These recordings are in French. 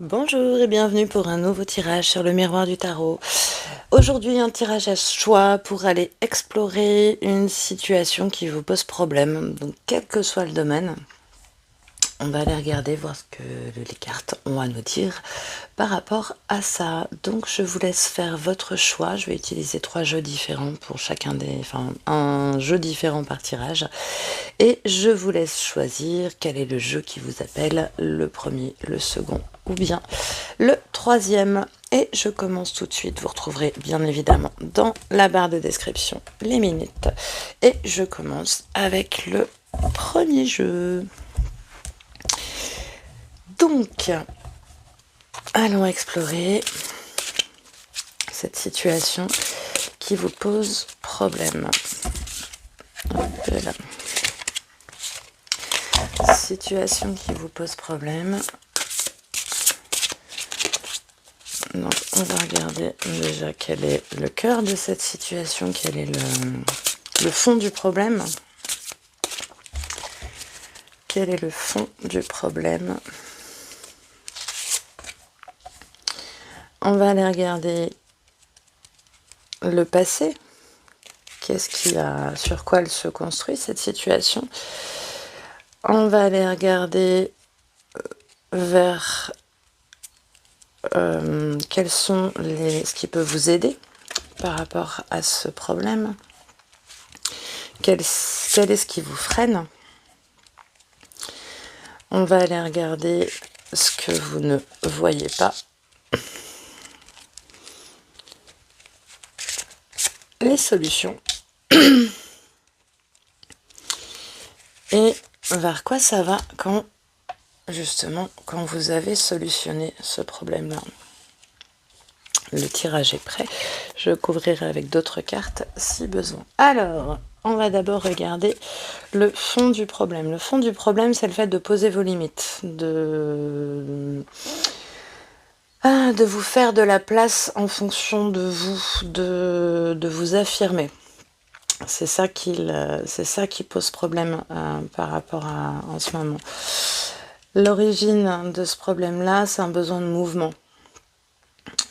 Bonjour et bienvenue pour un nouveau tirage sur le miroir du tarot. Aujourd'hui, un tirage à choix pour aller explorer une situation qui vous pose problème. Donc, quel que soit le domaine, on va aller regarder, voir ce que les cartes ont à nous dire par rapport à ça. Donc, je vous laisse faire votre choix. Je vais utiliser 3 jeux différents pour chacun un jeu différent par tirage. Et je vous laisse choisir quel est le jeu qui vous appelle, le premier, le second ou bien le troisième. Et je commence tout de suite. Vous retrouverez bien évidemment dans la barre de description les minutes. Et je commence avec le premier jeu. Donc, allons explorer cette situation qui vous pose problème. Voilà. Situation qui vous pose problème. Donc, on va regarder déjà quel est le cœur de cette situation, quel est le fond du problème. Quel est le fond du problème? On va aller regarder le passé. Qu'est-ce qui a, sur quoi elle se construit cette situation? On va aller regarder vers quels sont ce qui peut vous aider par rapport à ce problème. Quel est ce qui vous freine? On va aller regarder ce que vous ne voyez pas. Les solutions. Et vers quoi ça va quand vous avez solutionné ce problème-là. Le tirage est prêt. Je couvrirai avec d'autres cartes si besoin. Alors, on va d'abord regarder le fond du problème. Le fond du problème, c'est le fait de poser vos limites, de vous faire de la place en fonction de vous, de vous affirmer. C'est ça qui pose problème par rapport à en ce moment. L'origine de ce problème-là, c'est un besoin de mouvement.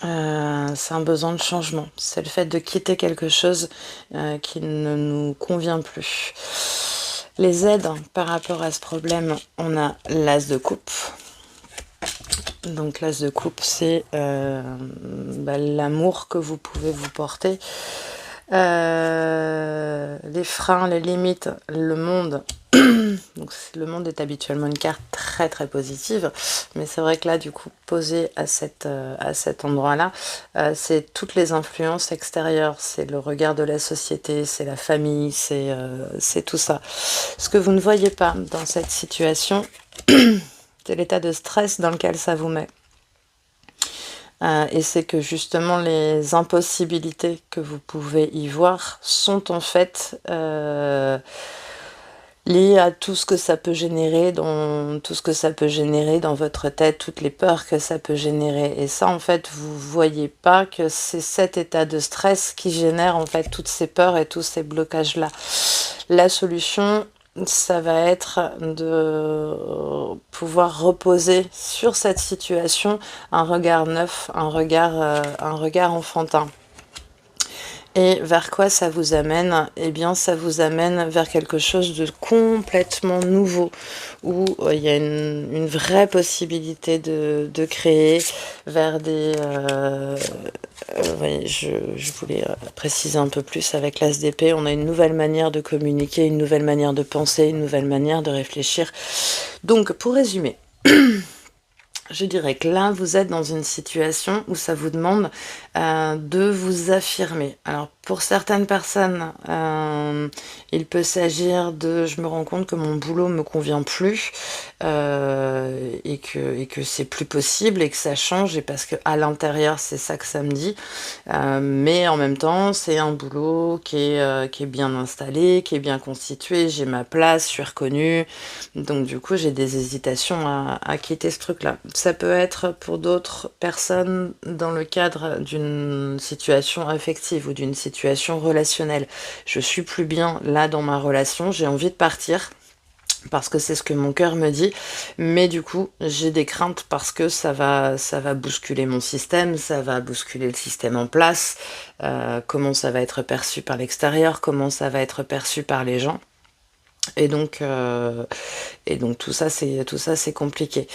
C'est un besoin de changement. C'est le fait de quitter quelque chose qui ne nous convient plus. Les aides par rapport à ce problème, on a l'as de coupe. Donc l'as de coupe, c'est l'amour que vous pouvez vous porter. Les freins, les limites, le monde. Donc le monde est habituellement une carte très très positive, mais c'est vrai que là du coup posé à cet endroit-là, c'est toutes les influences extérieures, c'est le regard de la société, c'est la famille, c'est tout ça. Ce que vous ne voyez pas dans cette situation, c'est l'état de stress dans lequel ça vous met. Et c'est que justement les impossibilités que vous pouvez y voir sont en fait liées à tout ce que ça peut générer dans votre tête, toutes les peurs que ça peut générer. Et ça, en fait, vous voyez pas que c'est cet état de stress qui génère en fait toutes ces peurs et tous ces blocages-là. La solution, ça va être de pouvoir reposer sur cette situation un regard neuf, un regard enfantin. Et vers quoi ça vous amène? Eh bien, ça vous amène vers quelque chose de complètement nouveau, où il y a une vraie possibilité de créer vers des... oui, je voulais préciser un peu plus avec l'as d'épée. On a une nouvelle manière de communiquer, une nouvelle manière de penser, une nouvelle manière de réfléchir. Donc, pour résumer... Je dirais que là, vous êtes dans une situation où ça vous demande de vous affirmer. Alors, pour certaines personnes, il peut s'agir de « je me rends compte que mon boulot me convient plus et que c'est plus possible et que ça change et parce qu'à l'intérieur, c'est ça que ça me dit. Mais en même temps, c'est un boulot qui est bien installé, qui est bien constitué, j'ai ma place, je suis reconnue. Donc du coup, j'ai des hésitations à quitter ce truc-là. Ça peut être pour d'autres personnes dans le cadre d'une situation affective ou d'une situation relationnelle. Je suis plus bien là dans ma relation, j'ai envie de partir. parce que c'est ce que mon cœur me dit, mais du coup, j'ai des craintes parce que ça va bousculer mon système, ça va bousculer le système en place, comment ça va être perçu par l'extérieur, comment ça va être perçu par les gens. Et donc, euh, et donc tout ça c'est compliqué.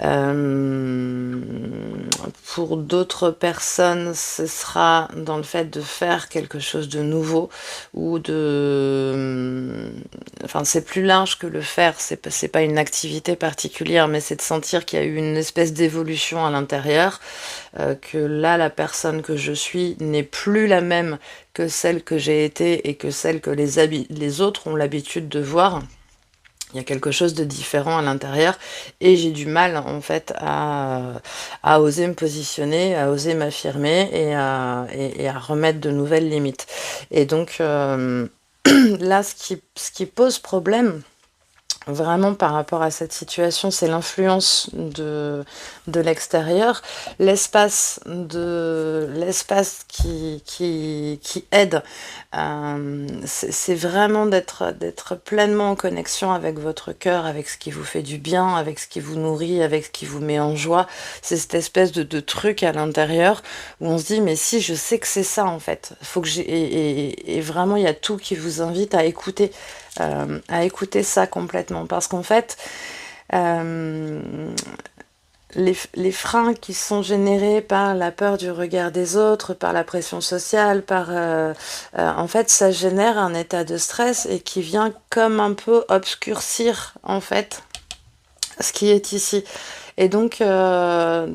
Euh, pour d'autres personnes, ce sera dans le fait de faire quelque chose de nouveau ou enfin, c'est plus large que le faire. C'est pas une activité particulière, mais c'est de sentir qu'il y a eu une espèce d'évolution à l'intérieur, que là, la personne que je suis n'est plus la même que celle que j'ai été et que celle que les autres ont l'habitude de voir. Il y a quelque chose de différent à l'intérieur et j'ai du mal en fait à oser me positionner, à oser m'affirmer et à remettre de nouvelles limites. Et donc là, ce qui pose problème, vraiment par rapport à cette situation, c'est l'influence de l'extérieur, l'espace qui aide. C'est vraiment d'être pleinement en connexion avec votre cœur, avec ce qui vous fait du bien, avec ce qui vous nourrit, avec ce qui vous met en joie. C'est cette espèce de truc à l'intérieur où on se dit mais si je sais que c'est ça en fait, faut que et vraiment il y a tout qui vous invite à écouter ça complètement. Parce qu'en fait, euh, les freins qui sont générés par la peur du regard des autres, par la pression sociale, en fait, ça génère un état de stress et qui vient comme un peu obscurcir, en fait, ce qui est ici. Et donc ça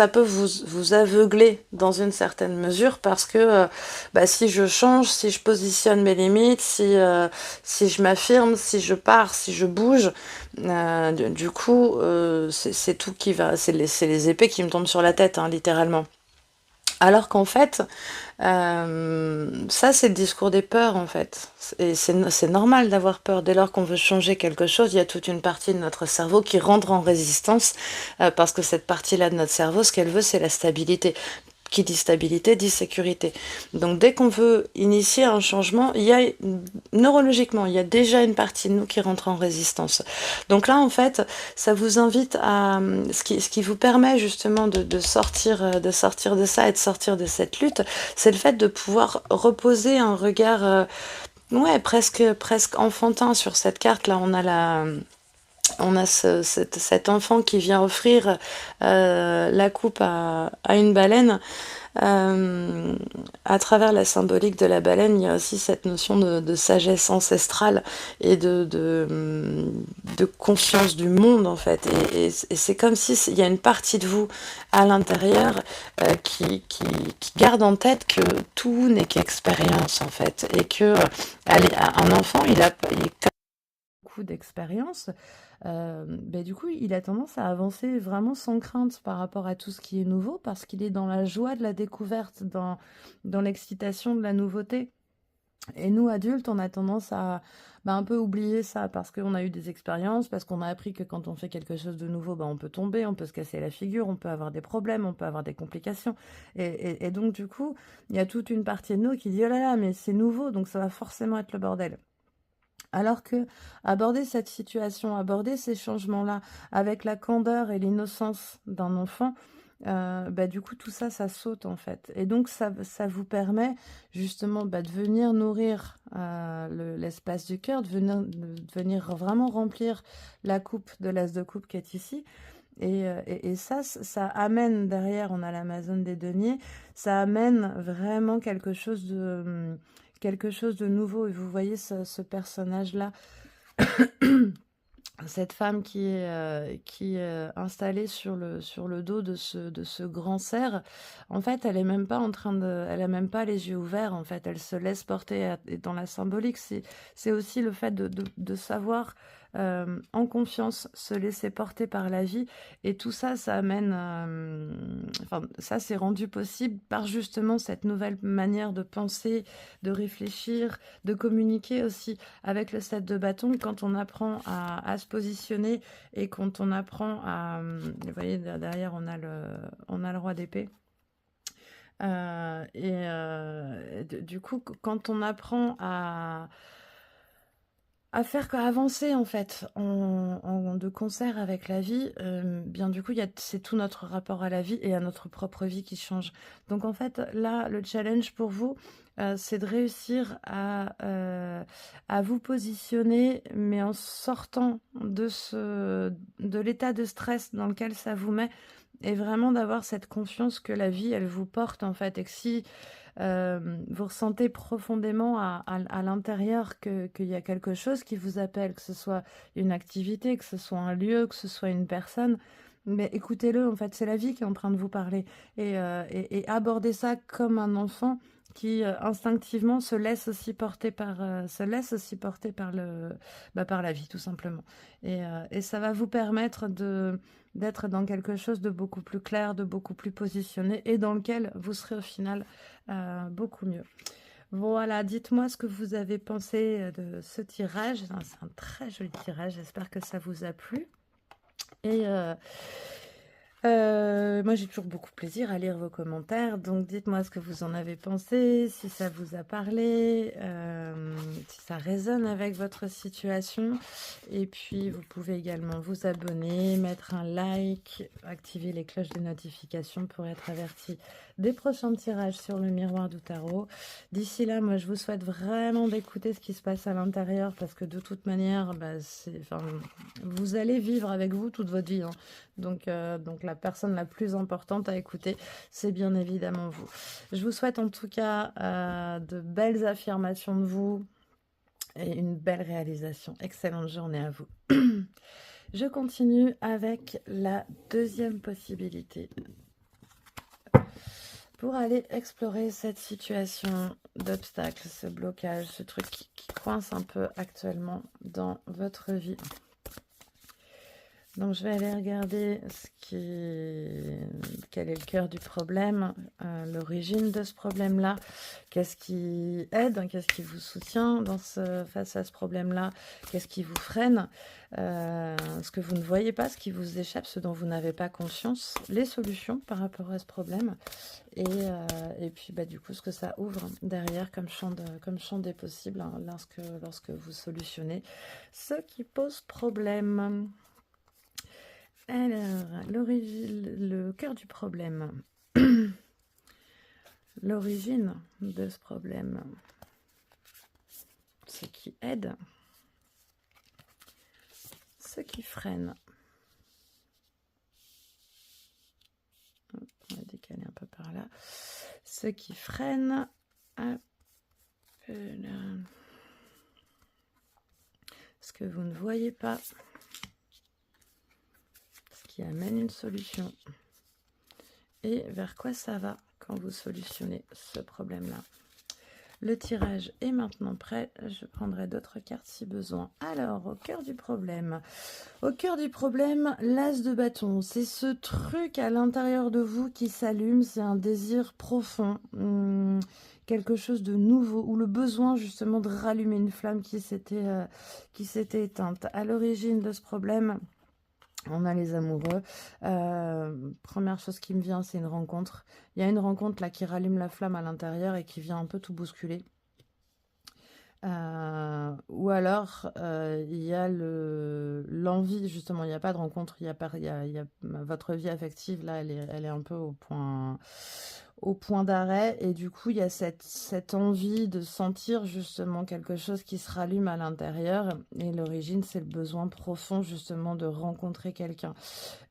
peut vous aveugler dans une certaine mesure parce que bah, si je change, si je positionne mes limites, si je m'affirme, si je pars, si je bouge, du coup, c'est tout qui va, c'est les épées qui me tombent sur la tête, hein, littéralement. Alors qu'en fait, ça, c'est le discours des peurs, en fait. Et c'est normal d'avoir peur. Dès lors qu'on veut changer quelque chose, il y a toute une partie de notre cerveau qui rentre en résistance, parce que cette partie-là de notre cerveau, ce qu'elle veut, c'est la stabilité. Qui dit stabilité dit sécurité. Donc dès qu'on veut initier un changement, il y a neurologiquement, il y a déjà une partie de nous qui rentre en résistance. Donc là, en fait, ça vous invite à ce qui vous permet justement de sortir de ça et de sortir de cette lutte, c'est le fait de pouvoir reposer un regard ouais, presque enfantin sur cette carte. Là, on a cet enfant qui vient offrir la coupe à une baleine. Euh, à travers la symbolique de la baleine, il y a aussi cette notion de sagesse ancestrale et de conscience du monde, en fait. Et c'est comme si il y a une partie de vous à l'intérieur qui garde en tête que tout n'est qu'expérience, en fait. Et que un enfant, il est beaucoup d'expérience, du coup, il a tendance à avancer vraiment sans crainte par rapport à tout ce qui est nouveau, parce qu'il est dans la joie de la découverte, dans l'excitation de la nouveauté. Et nous, adultes, on a tendance à un peu oublier ça, parce qu'on a eu des expériences, parce qu'on a appris que quand on fait quelque chose de nouveau, on peut tomber, on peut se casser la figure, on peut avoir des problèmes, on peut avoir des complications. Et donc, du coup, il y a toute une partie de nous qui dit, oh là là, mais c'est nouveau, donc ça va forcément être le bordel. Alors que aborder cette situation, aborder ces changements-là avec la candeur et l'innocence d'un enfant, du coup, tout ça, ça saute en fait. Et donc, ça vous permet justement de venir nourrir l'espace du cœur, de venir vraiment remplir la coupe de l'as de coupe qui est ici. Et ça amène derrière, on a l'Amazone des deniers, ça amène vraiment quelque chose de nouveau. Et vous voyez ce personnage-là, cette femme qui est installée sur le dos de ce grand cerf, en fait, elle est même pas en train elle a même pas les yeux ouverts, en fait, elle se laisse porter. Et dans la symbolique, c'est aussi le fait de savoir en confiance se laisser porter par la vie. Et tout ça, ça amène, enfin, ça c'est rendu possible par justement cette nouvelle manière de penser, de réfléchir, de communiquer aussi avec le 7 de bâton. Quand on apprend à se positionner et quand on apprend à... Vous voyez, derrière, on a le roi d'épée. Du coup, quand on apprend faire avancer en fait de concert avec la vie. Bien du coup, c'est tout notre rapport à la vie et à notre propre vie qui change. Donc en fait, là, le challenge pour vous, c'est de réussir à vous positionner, mais en sortant de l'état de stress dans lequel ça vous met, et vraiment d'avoir cette confiance que la vie, elle vous porte en fait, et que si vous ressentez profondément à l'intérieur qu'il y a quelque chose qui vous appelle, que ce soit une activité, que ce soit un lieu, que ce soit une personne, mais écoutez-le, en fait, c'est la vie qui est en train de vous parler. Et abordez ça comme un enfant qui instinctivement se laisse aussi porter par la vie, tout simplement. Et ça va vous permettre d'être dans quelque chose de beaucoup plus clair, de beaucoup plus positionné, et dans lequel vous serez au final beaucoup mieux. Voilà, dites-moi ce que vous avez pensé de ce tirage. C'est un très joli tirage, j'espère que ça vous a plu. Et moi j'ai toujours beaucoup de plaisir à lire vos commentaires, donc dites-moi ce que vous en avez pensé, si ça vous a parlé, si ça résonne avec votre situation. Et puis vous pouvez également vous abonner, mettre un like, activer les cloches de notification pour être averti des prochains tirages sur le miroir du tarot. D'ici là, moi je vous souhaite vraiment d'écouter ce qui se passe à l'intérieur, parce que de toute manière, vous allez vivre avec vous toute votre vie, hein. Donc la personne la plus importante à écouter, c'est bien évidemment vous. Je vous souhaite en tout cas de belles affirmations de vous et une belle réalisation. Excellente journée à vous. Je continue avec la deuxième possibilité pour aller explorer cette situation d'obstacle, ce blocage, ce truc qui coince un peu actuellement dans votre vie. Donc je vais aller regarder quel est le cœur du problème, l'origine de ce problème-là, qu'est-ce qui aide, qu'est-ce qui vous soutient face à ce problème-là, qu'est-ce qui vous freine, ce que vous ne voyez pas, ce qui vous échappe, ce dont vous n'avez pas conscience, les solutions par rapport à ce problème, et puis du coup ce que ça ouvre derrière comme champ des possibles, hein, lorsque vous solutionnez ce qui pose problème. Alors, le cœur du problème, l'origine de ce problème, ce qui aide, ce qui freine. On va décaler un peu par là. Ce qui freine, ce que vous ne voyez pas, qui amène une solution, et vers quoi ça va quand vous solutionnez ce problème-là. Le tirage est maintenant prêt, je prendrai d'autres cartes si besoin. Alors, au cœur du problème, l'as de bâton, c'est ce truc à l'intérieur de vous qui s'allume, c'est un désir profond, quelque chose de nouveau, ou le besoin justement de rallumer une flamme qui s'était éteinte. À l'origine de ce problème, on a les amoureux. Première chose qui me vient, c'est une rencontre. Il y a une rencontre là qui rallume la flamme à l'intérieur et qui vient un peu tout bousculer. Ou alors il y a l'envie, justement, il n'y a pas de rencontre, votre vie affective là, elle est un peu au point d'arrêt, et du coup il y a cette envie de sentir justement quelque chose qui se rallume à l'intérieur, et l'origine c'est le besoin profond justement de rencontrer quelqu'un.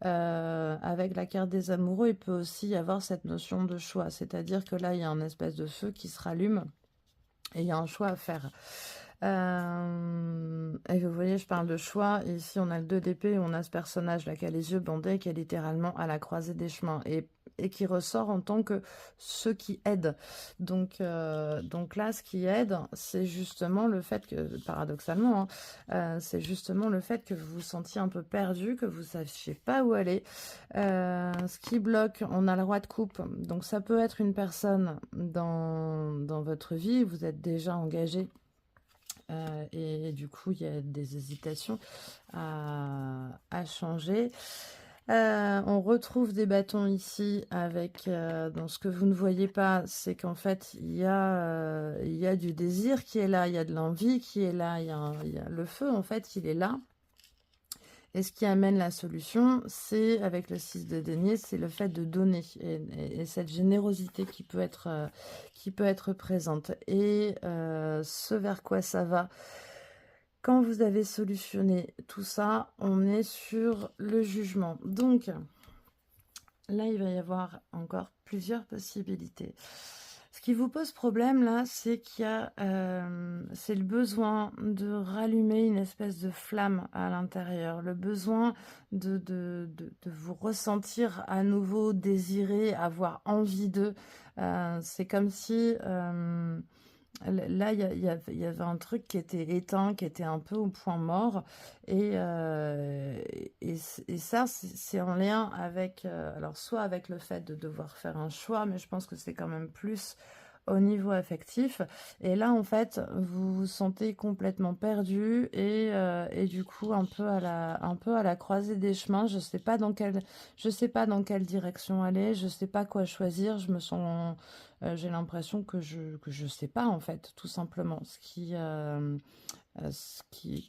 Avec la carte des amoureux, il peut aussi y avoir cette notion de choix, c'est-à-dire que là il y a un espèce de feu qui se rallume et il y a un choix à faire. Et vous voyez, je parle de choix, et ici on a le 2 d'épée, on a ce personnage là qui a les yeux bandés, qui est littéralement à la croisée des chemins, et qui ressort en tant que ce qui aide. Donc là, ce qui aide, c'est justement le fait que, paradoxalement, c'est justement le fait que vous vous sentiez un peu perdu, que vous ne sachiez pas où aller. Ce qui bloque, on a le roi de coupe, donc ça peut être une personne dans votre vie, vous êtes déjà engagé, et du coup il y a des hésitations à changer. On retrouve des bâtons ici avec, donc ce que vous ne voyez pas, c'est qu'en fait, il y a du désir qui est là, il y a de l'envie qui est là, il y a le feu, en fait, il est là. Et ce qui amène la solution, c'est, avec le 6 de denier, c'est le fait de donner et cette générosité qui peut être présente. Et ce vers quoi ça va, quand vous avez solutionné tout ça, on est sur le jugement. Donc, là, il va y avoir encore plusieurs possibilités. Ce qui vous pose problème, là, c'est qu'il y a c'est le besoin de rallumer une espèce de flamme à l'intérieur, le besoin de vous ressentir à nouveau désiré, avoir envie d'eux. C'est comme si... là, il y avait un truc qui était éteint, qui était un peu au point mort. Et ça, c'est en lien avec... alors, soit avec le fait de devoir faire un choix, mais je pense que c'est quand même plus au niveau affectif. Et là, en fait, vous vous sentez complètement perdu et du coup, un peu à la croisée des chemins. Je sais pas dans quelle direction aller. Je sais pas quoi choisir. Je me sens... j'ai l'impression que je sais pas, en fait, tout simplement,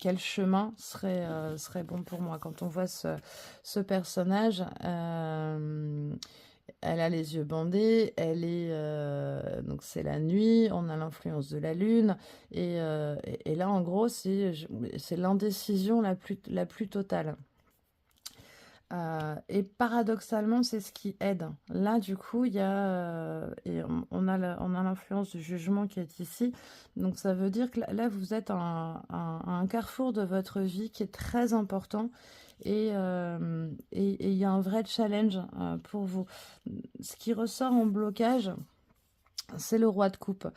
quel chemin serait bon pour moi. Quand on voit ce personnage, elle a les yeux bandés, donc c'est la nuit, on a l'influence de la lune, et là, en gros, c'est l'indécision la plus totale. Et paradoxalement, c'est ce qui aide. Là, du coup, il y a et on a l'influence du jugement qui est ici. Donc, ça veut dire que là, vous êtes à un carrefour de votre vie qui est très important. Et il y a un vrai challenge pour vous. Ce qui ressort en blocage, c'est le roi de coupe.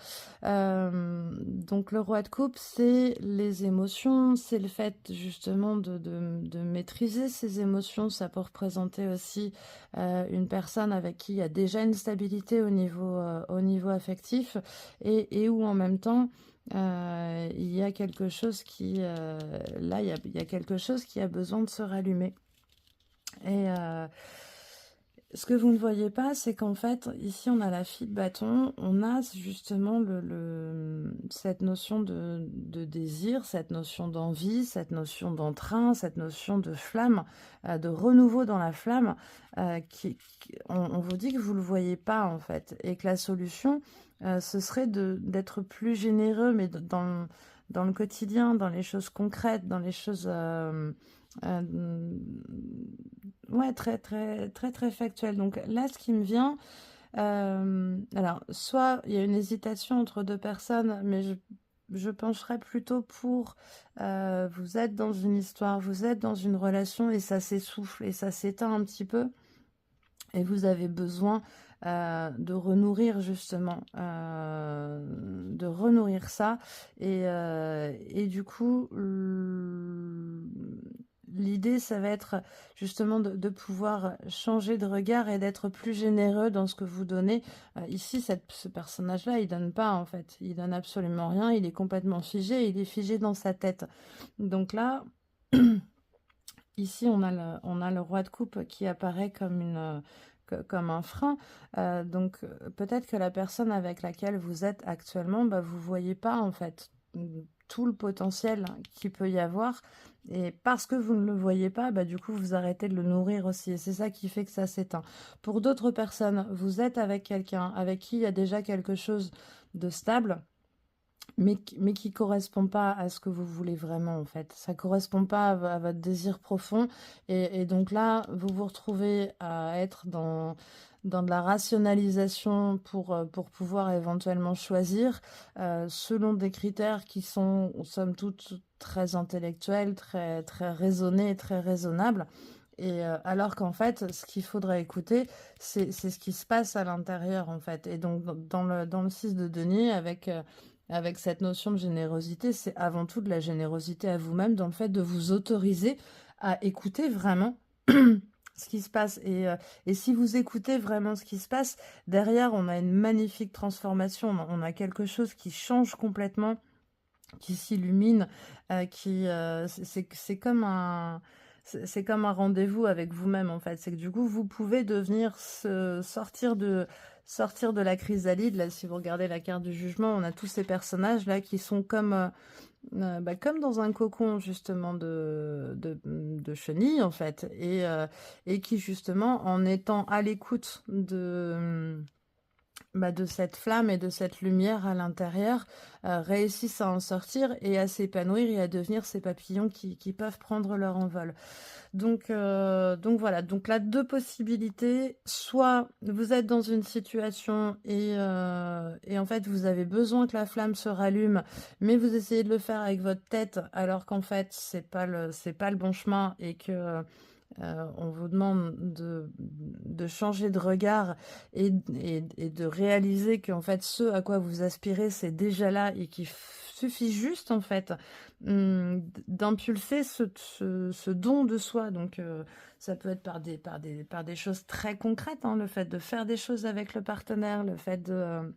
Donc le roi de coupe, c'est les émotions, c'est le fait justement de maîtriser ses émotions. Ça peut représenter aussi une personne avec qui il y a déjà une stabilité au niveau affectif et où en même temps il y a quelque chose qui... là, il y a quelque chose qui a besoin de se rallumer. Et... ce que vous ne voyez pas, c'est qu'en fait, ici, on a la fille de bâton, on a justement cette notion de désir, cette notion d'envie, cette notion d'entrain, cette notion de flamme, de renouveau dans la flamme, on vous dit que vous ne le voyez pas, en fait, et que la solution, ce serait d'être plus généreux, mais dans le quotidien, dans les choses concrètes, dans les choses... ouais, très, très, très, très factuel. Donc là, ce qui me vient, alors, soit il y a une hésitation entre deux personnes, mais je pencherais plutôt pour vous êtes dans une histoire, vous êtes dans une relation et ça s'essouffle et ça s'éteint un petit peu. Et vous avez besoin de renourrir justement, de renourrir ça. Et du coup, l'idée, ça va être justement de pouvoir changer de regard et d'être plus généreux dans ce que vous donnez. Ici, ce personnage-là, il donne pas en fait. Il donne absolument rien. Il est complètement figé. Il est figé dans sa tête. Donc là... Ici, on a le roi de coupe qui apparaît comme un frein. Donc, peut-être que la personne avec laquelle vous êtes actuellement, bah, vous ne voyez pas, en fait, tout le potentiel qu'il peut y avoir. Et parce que vous ne le voyez pas, bah, du coup, vous arrêtez de le nourrir aussi. Et c'est ça qui fait que ça s'éteint. Pour d'autres personnes, vous êtes avec quelqu'un avec qui il y a déjà quelque chose de stable, mais qui correspond pas à ce que vous voulez vraiment, en fait. Ça correspond pas à votre désir profond. Et donc là, vous vous retrouvez à être dans de la rationalisation pour pouvoir éventuellement choisir selon des critères qui sont, somme toute, très intellectuels, très, très raisonnés, très raisonnables. Et alors qu'en fait, ce qu'il faudrait écouter, c'est ce qui se passe à l'intérieur, en fait. Et donc, dans le 6 de denier, avec cette notion de générosité, c'est avant tout de la générosité à vous-même dans le fait de vous autoriser à écouter vraiment ce qui se passe. Et si vous écoutez vraiment ce qui se passe, derrière, on a une magnifique transformation. On a quelque chose qui change complètement, qui s'illumine, c'est comme un... c'est comme un rendez-vous avec vous-même, en fait. C'est que du coup, vous pouvez devenir sortir de la chrysalide. Là, si vous regardez la carte du jugement, on a tous ces personnages-là qui sont comme dans un cocon, justement, de chenilles, en fait. Et qui, justement, en étant à l'écoute de cette flamme et de cette lumière à l'intérieur, réussissent à en sortir et à s'épanouir et à devenir ces papillons qui peuvent prendre leur envol. Donc voilà, donc là, deux possibilités. Soit vous êtes dans une situation et en fait vous avez besoin que la flamme se rallume, mais vous essayez de le faire avec votre tête alors qu'en fait c'est pas le bon chemin et que on vous demande de changer de regard et de réaliser qu'en fait ce à quoi vous aspirez c'est déjà là et qu'il suffit juste en fait d'impulser ce don de soi. Donc ça peut être par des choses très concrètes, hein, le fait de faire des choses avec le partenaire, le fait de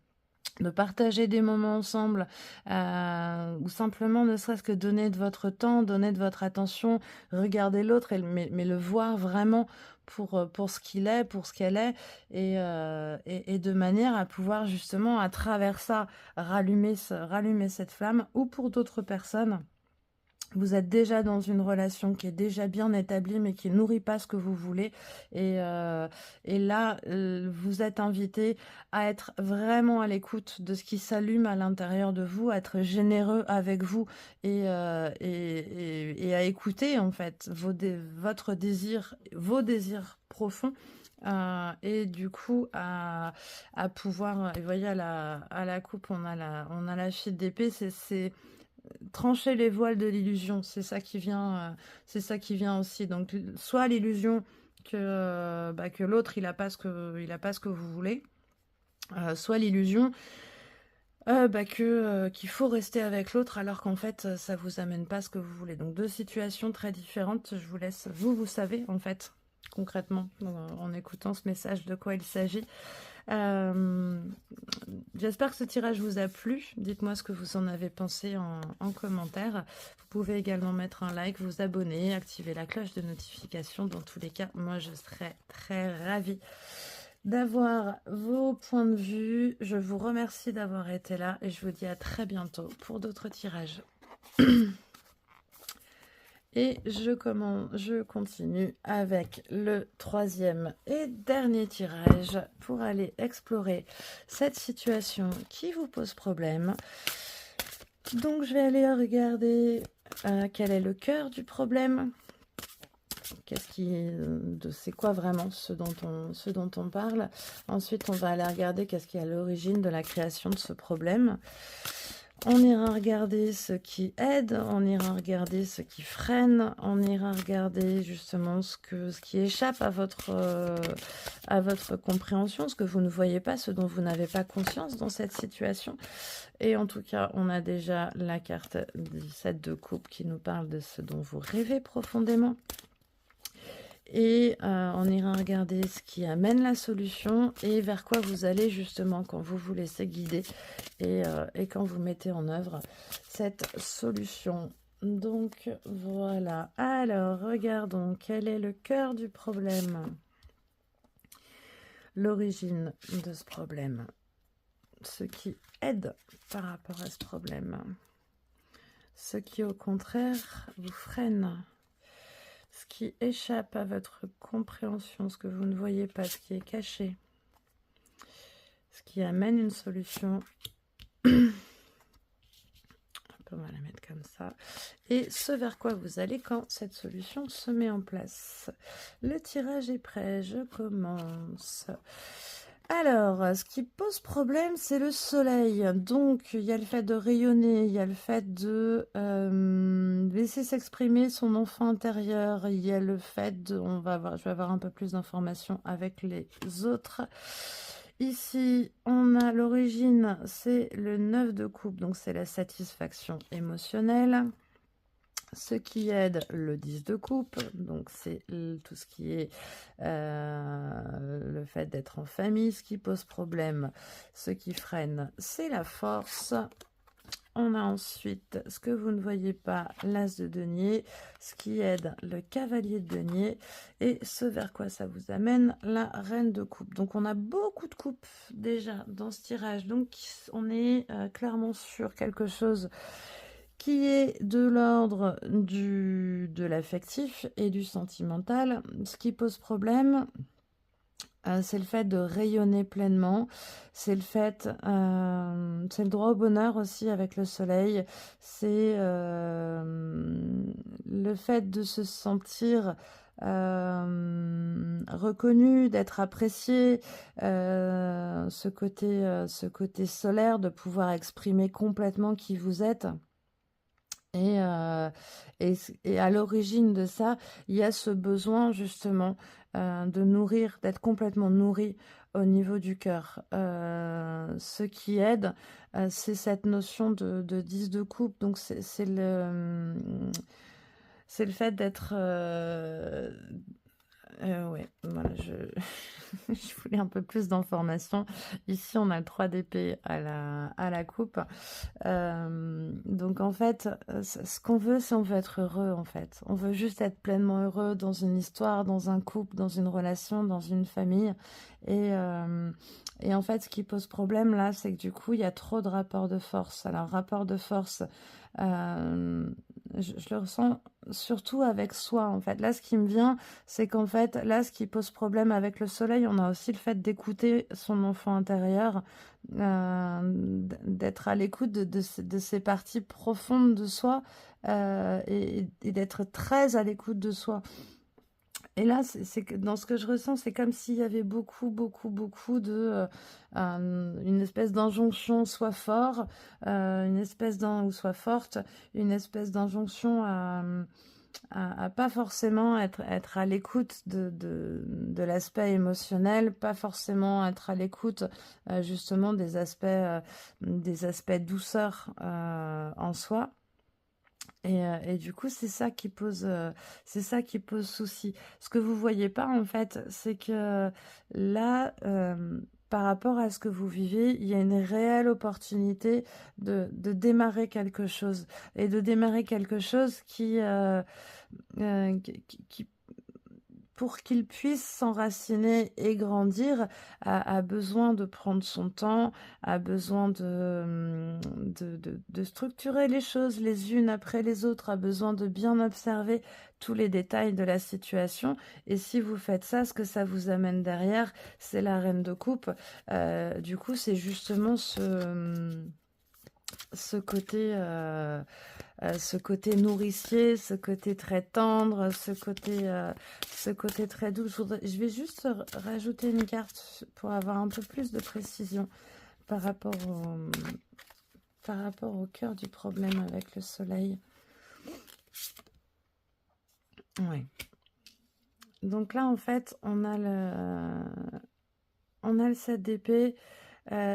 partager des moments ensemble, ou simplement ne serait-ce que donner de votre temps, donner de votre attention, regarder l'autre, mais le voir vraiment pour ce qu'il est, pour ce qu'elle est, et de manière à pouvoir justement, à travers ça, rallumer cette flamme, ou pour d'autres personnes. Vous êtes déjà dans une relation qui est déjà bien établie, mais qui nourrit pas ce que vous voulez. Et là, vous êtes invité à être vraiment à l'écoute de ce qui s'allume à l'intérieur de vous, à être généreux avec vous et à écouter en fait votre désir, vos désirs profonds. Et du coup à pouvoir, et vous voyez à la coupe on a la file d'épée, c'est trancher les voiles de l'illusion, c'est ça qui vient aussi. Donc soit l'illusion que l'autre il a pas ce que vous voulez, soit l'illusion qu'il faut rester avec l'autre alors qu'en fait ça vous amène pas ce que vous voulez. Donc deux situations très différentes. Je vous laisse, vous savez en fait concrètement en écoutant ce message de quoi il s'agit. J'espère que ce tirage vous a plu. Dites-moi ce que vous en avez pensé en commentaire. Vous pouvez également mettre un like, vous abonner, activer la cloche de notification. Dans tous les cas, moi je serais très ravie d'avoir vos points de vue. Je vous remercie d'avoir été là et je vous dis à très bientôt pour d'autres tirages. Et je continue avec le troisième et dernier tirage pour aller explorer cette situation qui vous pose problème. Donc je vais aller regarder quel est le cœur du problème. C'est quoi vraiment ce dont on parle. Ensuite on va aller regarder qu'est-ce qui est à l'origine de la création de ce problème. On ira regarder ce qui aide, on ira regarder ce qui freine, on ira regarder justement ce qui échappe à votre compréhension, ce que vous ne voyez pas, ce dont vous n'avez pas conscience dans cette situation. Et en tout cas, on a déjà la carte du 7 de coupe qui nous parle de ce dont vous rêvez profondément. Et on ira regarder ce qui amène la solution et vers quoi vous allez justement quand vous vous laissez guider et quand vous mettez en œuvre cette solution. Donc voilà, alors regardons quel est le cœur du problème, l'origine de ce problème, ce qui aide par rapport à ce problème, ce qui au contraire vous freine, ce qui échappe à votre compréhension, ce que vous ne voyez pas, ce qui est caché, ce qui amène une solution. On va la mettre comme ça. Et ce vers quoi vous allez quand cette solution se met en place. Le tirage est prêt, je commence. Alors, ce qui pose problème, c'est le soleil. Donc, il y a le fait de rayonner, il y a le fait de laisser s'exprimer son enfant intérieur, il y a le fait de... je vais avoir un peu plus d'informations avec les autres. Ici, on a l'origine, c'est le 9 de coupe, donc c'est la satisfaction émotionnelle. Ce qui aide, le 10 de coupe, donc c'est tout ce qui est le fait d'être en famille. Ce qui pose problème, ce qui freine, c'est la force. On a ensuite ce que vous ne voyez pas, l'As de denier, ce qui aide le cavalier de denier, et ce vers quoi ça vous amène, la reine de coupe. Donc on a beaucoup de coupes déjà dans ce tirage, donc on est clairement sur quelque chose qui est de l'ordre de l'affectif et du sentimental. Ce qui pose problème, c'est le fait de rayonner pleinement, c'est le fait, c'est le droit au bonheur aussi avec le soleil, c'est le fait de se sentir reconnu, d'être apprécié, ce côté solaire, de pouvoir exprimer complètement qui vous êtes. Et, et à l'origine de ça, il y a ce besoin justement de nourrir, d'être complètement nourri au niveau du cœur. Ce qui aide, c'est cette notion de 10 de coupe. Donc c'est le fait d'être... ouais, voilà, je voulais un peu plus d'informations. Ici, on a le 3 d'épée à la coupe. Donc en fait, ce qu'on veut, c'est on veut être heureux en fait. On veut juste être pleinement heureux dans une histoire, dans un couple, dans une relation, dans une famille. Et en fait, ce qui pose problème là, c'est que du coup, il y a trop de rapports de force. Alors, rapport de force, je le ressens surtout avec soi en fait. Là, ce qui me vient, c'est qu'en fait, là, ce qui pose problème avec le soleil, on a aussi le fait d'écouter son enfant intérieur, d'être à l'écoute de ces parties profondes de soi, et d'être très à l'écoute de soi. Et là, c'est que dans ce que je ressens, c'est comme s'il y avait beaucoup, beaucoup, beaucoup de une espèce d'injonction, soit fort, une espèce ou soit forte, une espèce d'injonction à pas forcément être à l'écoute de l'aspect émotionnel, pas forcément être à l'écoute justement des aspects douceur en soi. Et du coup, c'est ça qui pose souci. Ce que vous voyez pas, en fait, c'est que là, par rapport à ce que vous vivez, il y a une réelle opportunité de démarrer quelque chose. Et de démarrer quelque chose qui pour qu'il puisse s'enraciner et grandir, a besoin de prendre son temps, a besoin de structurer les choses les unes après les autres, a besoin de bien observer tous les détails de la situation. Et si vous faites ça, ce que ça vous amène derrière, c'est la reine de coupe. Du coup, c'est justement ce côté... ce côté nourricier, ce côté très tendre, ce côté très doux. Je vais juste rajouter une carte pour avoir un peu plus de précision par rapport au cœur du problème avec le soleil. Ouais. Donc là, en fait, on a le 7 d'épée.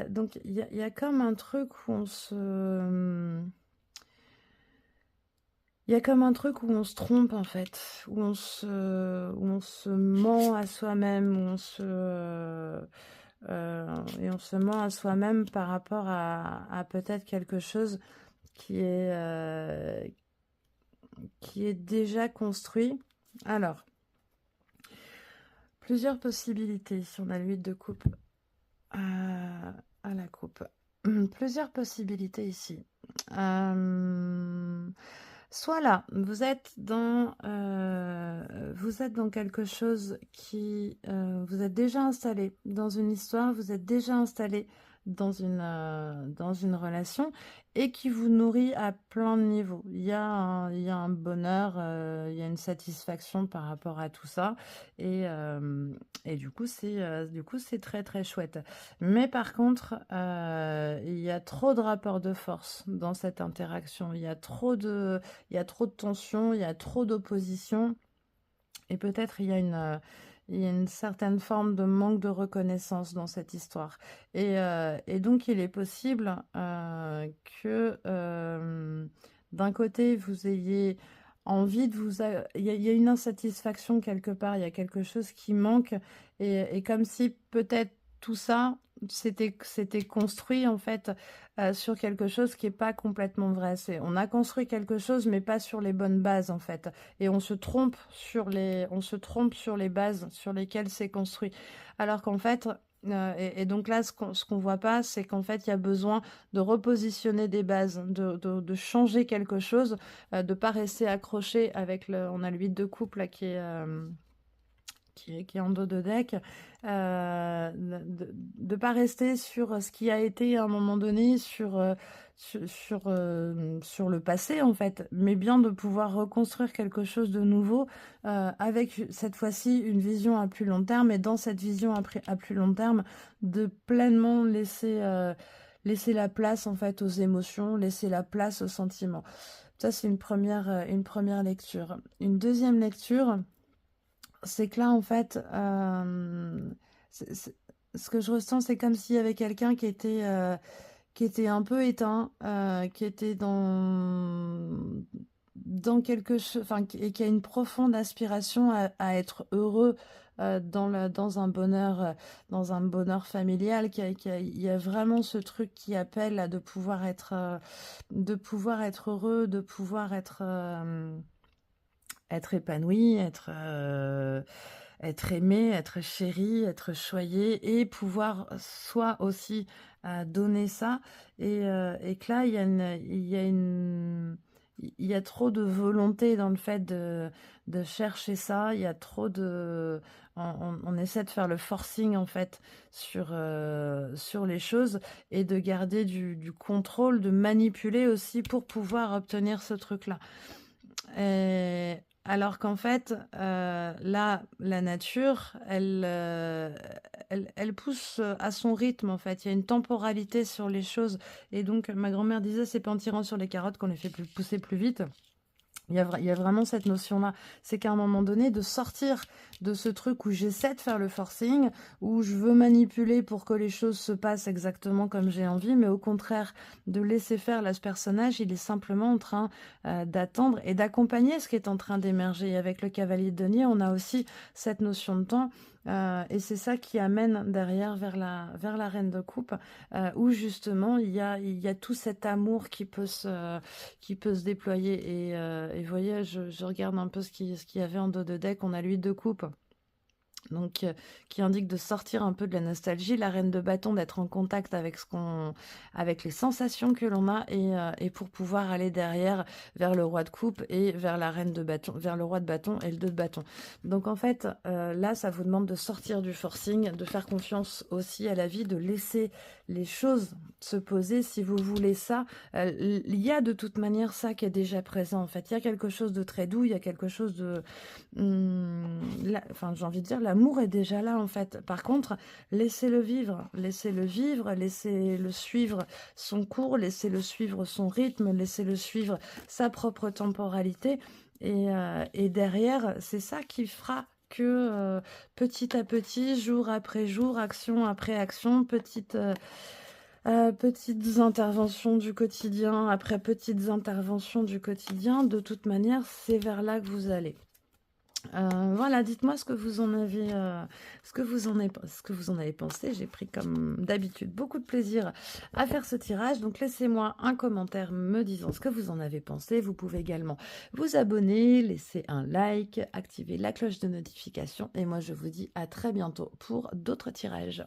Donc, il y a comme un truc où on se... Il y a comme un truc où on se trompe en fait, où on se ment à soi-même, et on se ment à soi-même par rapport à peut-être quelque chose qui est déjà construit. Alors, plusieurs possibilités si on a le 8 de coupe à la coupe. Plusieurs possibilités ici. Soit là, vous êtes dans quelque chose qui... vous êtes déjà installé dans une histoire, vous êtes déjà installé dans une relation et qui vous nourrit à plein de niveaux. Il y a un bonheur, il y a une satisfaction par rapport à tout ça. Et du coup, c'est très très chouette. Mais par contre, il y a trop de rapports de force dans cette interaction. Il y a trop de tension, il y a trop d'opposition. Et peut-être il y a une certaine forme de manque de reconnaissance dans cette histoire. Et donc, il est possible que d'un côté, vous ayez envie de vous... Il y a une insatisfaction quelque part, il y a quelque chose qui manque. Et comme si peut-être tout ça, c'était construit en fait sur quelque chose qui est pas complètement vrai. On a construit quelque chose, mais pas sur les bonnes bases en fait. Et on se trompe sur les bases sur lesquelles c'est construit. Alors qu'en fait, et donc là, ce qu'on voit pas, c'est qu'en fait, il y a besoin de repositionner des bases, de changer quelque chose, de pas rester accroché avec on a le 8 de couple là qui est en dos de deck, de ne pas rester sur ce qui a été à un moment donné, sur le passé en fait, mais bien de pouvoir reconstruire quelque chose de nouveau avec cette fois-ci une vision à plus long terme, et dans cette vision à plus long terme, de pleinement laisser la place en fait aux émotions, laisser la place aux sentiments. Ça, c'est une première lecture. Une deuxième lecture, c'est que là, en fait, ce que je ressens, c'est comme s'il y avait quelqu'un qui était un peu éteint, qui était dans quelque chose, enfin, et qui a une profonde aspiration à être heureux dans un bonheur familial, il y a vraiment ce truc qui appelle à de pouvoir être heureux, de pouvoir être épanoui, être aimé, être chéri, être choyé, et pouvoir soi aussi donner ça. Et que là, il y a trop de volonté dans le fait de chercher ça. Il y a trop de... On essaie de faire le forcing en fait sur les choses, et de garder du contrôle, de manipuler aussi pour pouvoir obtenir ce truc-là. Et alors qu'en fait, là, la nature, elle pousse à son rythme, en fait. Il y a une temporalité sur les choses. Et donc, ma grand-mère disait, c'est pas en tirant sur les carottes qu'on les fait pousser plus vite. Il y a vraiment cette notion-là. C'est qu'à un moment donné, de sortir de ce truc où j'essaie de faire le forcing, où je veux manipuler pour que les choses se passent exactement comme j'ai envie, mais au contraire, de laisser faire. Là, ce personnage, il est simplement en train d'attendre et d'accompagner ce qui est en train d'émerger. Et avec le cavalier de denier, on a aussi cette notion de temps. Et c'est ça qui amène derrière vers la reine de coupe, où justement il y a tout cet amour qui peut se déployer. Et vous voyez, je regarde un peu ce qu'il y avait en dos de deck. On a l'huile de coupe, donc qui indique de sortir un peu de la nostalgie, la reine de bâton, d'être en contact avec les sensations que l'on a, et pour pouvoir aller derrière vers le roi de coupe et vers la reine de bâton, vers le roi de bâton et le 2 de bâton. Donc en fait, là, ça vous demande de sortir du forcing, de faire confiance aussi à la vie, de laisser les choses se poser. Si vous voulez ça, il y a de toute manière ça qui est déjà présent. En fait, il y a quelque chose de très doux, il y a quelque chose de enfin, j'ai envie de dire, l'amour est déjà là en fait. Par contre, laissez-le vivre, laissez-le suivre son cours, laissez-le suivre son rythme, laissez-le suivre sa propre temporalité. Et derrière, c'est ça qui fera que petit à petit, jour après jour, action après action, petites interventions du quotidien après petites interventions du quotidien, de toute manière, c'est vers là que vous allez. Voilà, dites-moi ce que vous en avez, ce que vous en avez pensé. J'ai pris comme d'habitude beaucoup de plaisir à faire ce tirage. Donc laissez-moi un commentaire me disant ce que vous en avez pensé. Vous pouvez également vous abonner, laisser un like, activer la cloche de notification. Et moi, je vous dis à très bientôt pour d'autres tirages.